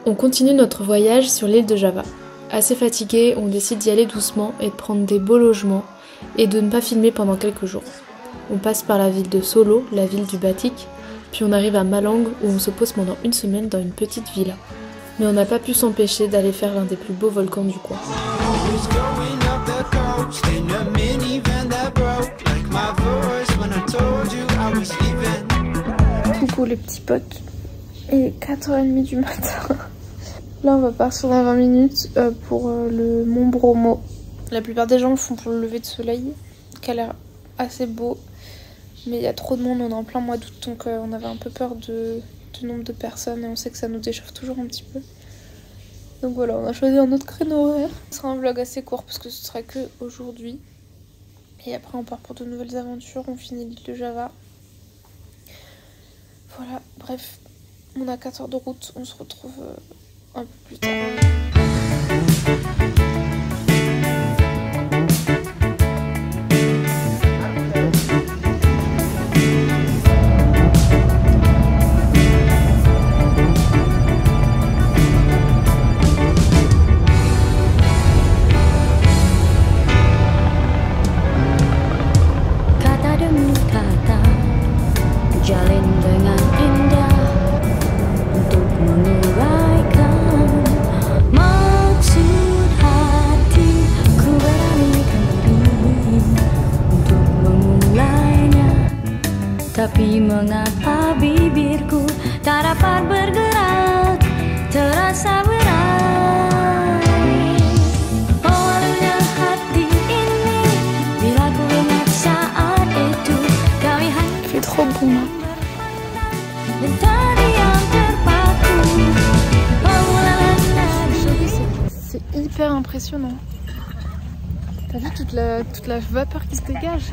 On continue notre voyage sur l'île de Java. Assez fatigué, on décide d'y aller doucement et de prendre des beaux logements et de ne pas filmer pendant quelques jours. On passe par la ville de Solo, la ville du batik, puis on arrive à Malang où on se pose pendant une semaine dans une petite villa. Mais on n'a pas pu s'empêcher d'aller faire l'un des plus beaux volcans du coin. Coucou les petits potes, il est 4h30 du matin. Là on va partir dans 20 minutes pour le Mont Bromo. La plupart des gens le font pour le lever de soleil, qui a l'air assez beau. Mais il y a trop de monde, on est en plein mois d'août, donc on avait un peu peur du nombre de personnes et on sait que ça nous déchauffe toujours un petit peu. Donc voilà, on a choisi un autre créneau horaire. Ce sera un vlog assez court parce que ce sera que aujourd'hui. Et après on part pour de nouvelles aventures, on finit l'île de Java. Voilà, bref, on a 4 heures de route, on se retrouve un peu plus tard. Tapi mengapa bibirku tak dapat bergerak, terasa berat. Awalnya hati ini, bila ku ingat saat itu, kami hanya Il fait trop bon là. dan tadi yang terpaku. C'est hyper impressionnant. T'as vu toute la vapeur qui se dégage?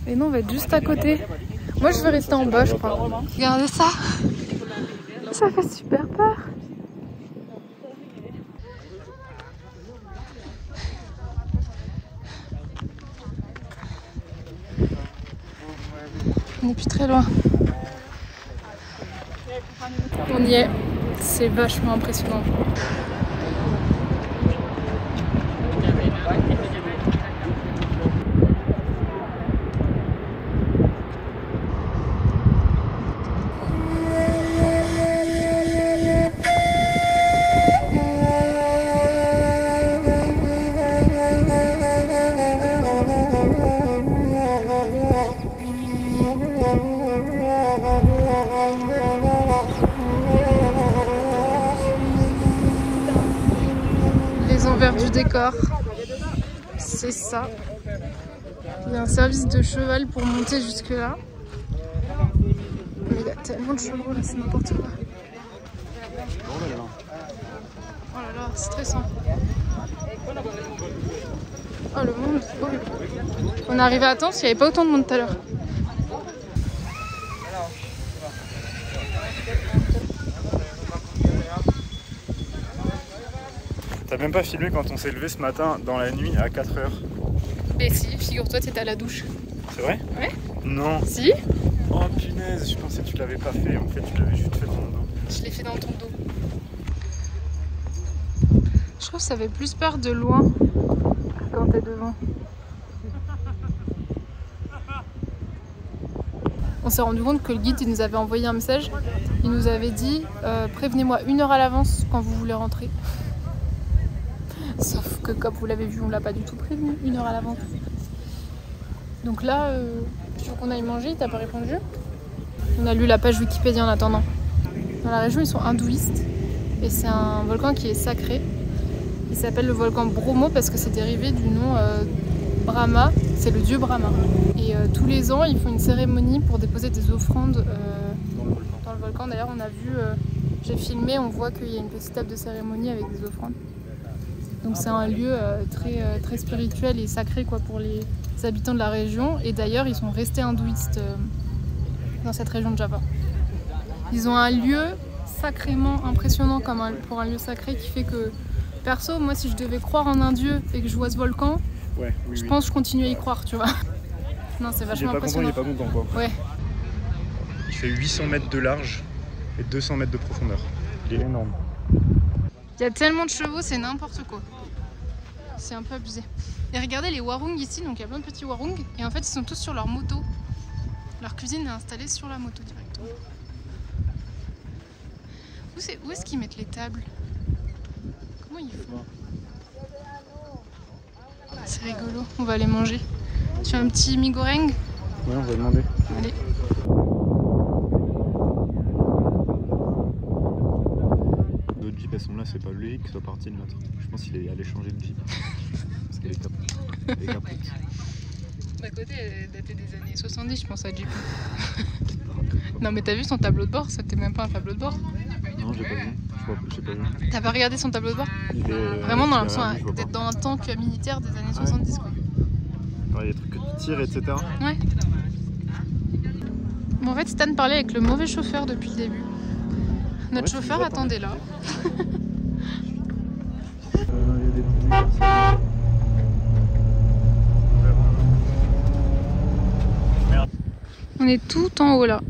Et nous on va être juste à côté. Moi je vais rester en bas je crois. Regardez ça. Ça fait super peur. On n'est plus très loin. On y est. C'est vachement impressionnant. Les envers du décor, c'est ça. Il y a un service de cheval pour monter jusque là. Mais il y a tellement de chevaux là, c'est n'importe quoi. Oh là là, stressant. Oh le monde, oh. On est arrivé à temps parce qu'il n'y avait pas autant de monde tout à l'heure. T'as même pas filmé quand on s'est levé ce matin dans la nuit à 4 h. Mais si, figure-toi, t'étais à la douche. C'est vrai? Ouais. Non. Si? Oh punaise, je pensais que tu l'avais pas fait. En fait, tu l'avais juste fait dans mon dos. Je l'ai fait dans ton dos. Je trouve que ça fait plus peur de loin quand t'es devant. On s'est rendu compte que le guide il nous avait envoyé un message. Il nous avait dit prévenez-moi 1 heure à l'avance quand vous voulez rentrer. Sauf que comme vous l'avez vu, on l'a pas du tout prévenu 1 heure à l'avance. Donc là, tu veux qu'on aille manger, il t'a pas répondu. On a lu la page Wikipédia en attendant. Dans la région, ils sont hindouistes et c'est un volcan qui est sacré. Il s'appelle le volcan Bromo parce que c'est dérivé du nom Brahma, c'est le dieu Brahma. Et tous les ans, ils font une cérémonie pour déposer des offrandes dans le volcan. D'ailleurs, on a vu, j'ai filmé, on voit qu'il y a une petite table de cérémonie avec des offrandes. Donc c'est un lieu très spirituel et sacré quoi, pour les habitants de la région. Et d'ailleurs, ils sont restés hindouistes dans cette région de Java. Ils ont un lieu sacrément impressionnant pour un lieu sacré qui fait que, perso, moi si je devais croire en un dieu et que je vois ce volcan, je pense que je continue à y croire, tu vois. Non, c'est vachement impressionnant. Il est pas content quoi. Ouais. Il fait 800 mètres de large et 200 mètres de profondeur. Il est énorme. Il y a tellement de chevaux, c'est n'importe quoi. C'est un peu abusé. Et regardez les warung ici, donc il y a plein de petits warung. Et en fait, ils sont tous sur leur moto. Leur cuisine est installée sur la moto directement. Où est-ce qu'ils mettent les tables? Comment ils font? C'est rigolo, on va aller manger. Tu as un petit mi goreng? Ouais, on va demander. Allez. D'autres jeeps elles sont là, c'est pas lui qui soit parti de notre. Je pense qu'il est allé changer de jeep. Parce qu'elle est capote. D'à côté, elle datait des années 70, je pense, à Jeep. Non, mais t'as vu son tableau de bord? C'était même pas un tableau de bord. Non, j'ai pas vu. Je sais pas vu. T'as pas regardé son tableau de bord? Vraiment, on a l'impression d'être dans un tank militaire des années 70, quoi. Il y a des trucs que tu tires, etc. Ouais. Bon, en fait, Stan parlait avec le mauvais chauffeur depuis le début. Notre chauffeur attendait là. On est tout en haut là.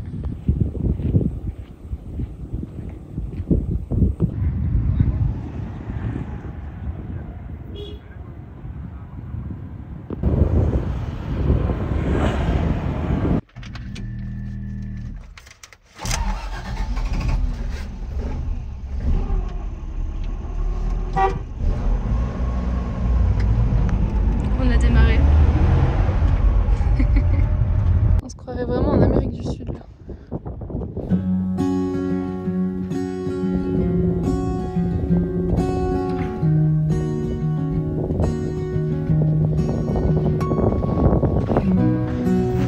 On a démarré. On se croirait vraiment en Amérique du Sud là.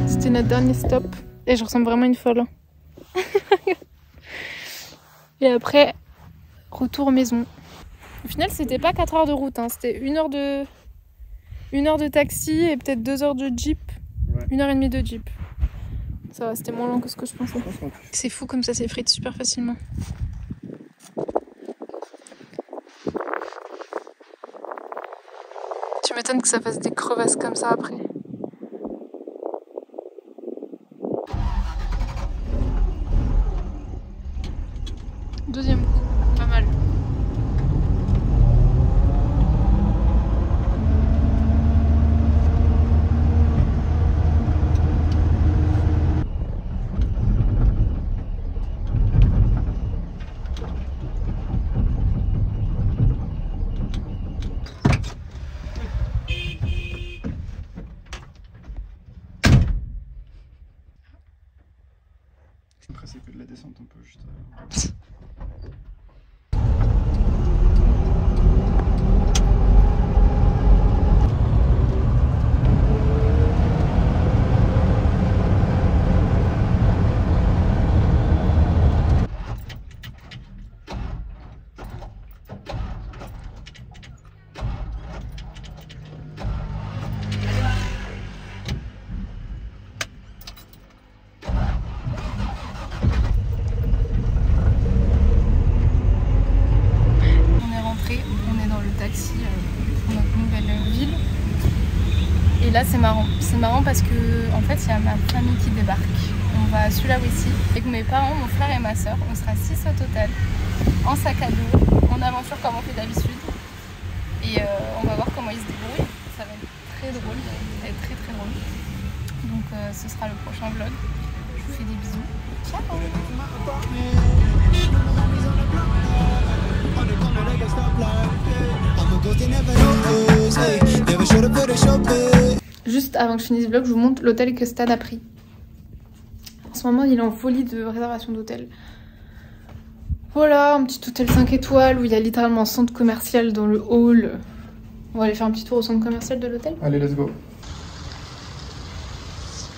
C'était notre dernier stop et je ressemble vraiment à une folle. Et après, retour maison. Au final, c'était pas 4 heures de route, hein. C'était 1 heure de taxi et peut-être 2 heures de jeep. Ouais. 1h30 de jeep. Ça va, c'était moins long que ce que je pensais. C'est fou comme ça s'effrite super facilement. Tu m'étonnes que ça fasse des crevasses comme ça après. Deuxième coup, pas mal. Après, c'est que de la descente, on peut juste. Et là c'est marrant parce que en fait il y a ma famille qui débarque. On va à Sulawesi avec mes parents, mon frère et ma soeur. On sera 6 au total, en sac à dos, en aventure comme on fait d'habitude. Et on va voir comment ils se débrouillent. Ça va être très drôle, ça va être très très drôle. Donc ce sera le prochain vlog. Je vous fais des bisous. Ciao. Juste avant que je finisse le vlog, je vous montre l'hôtel que Stan a pris. En ce moment, il est en folie de réservation d'hôtel. Voilà, un petit hôtel 5 étoiles où il y a littéralement un centre commercial dans le hall. On va aller faire un petit tour au centre commercial de l'hôtel. Allez, let's go.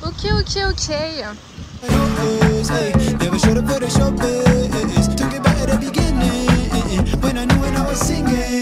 Ok. When I knew when I was singing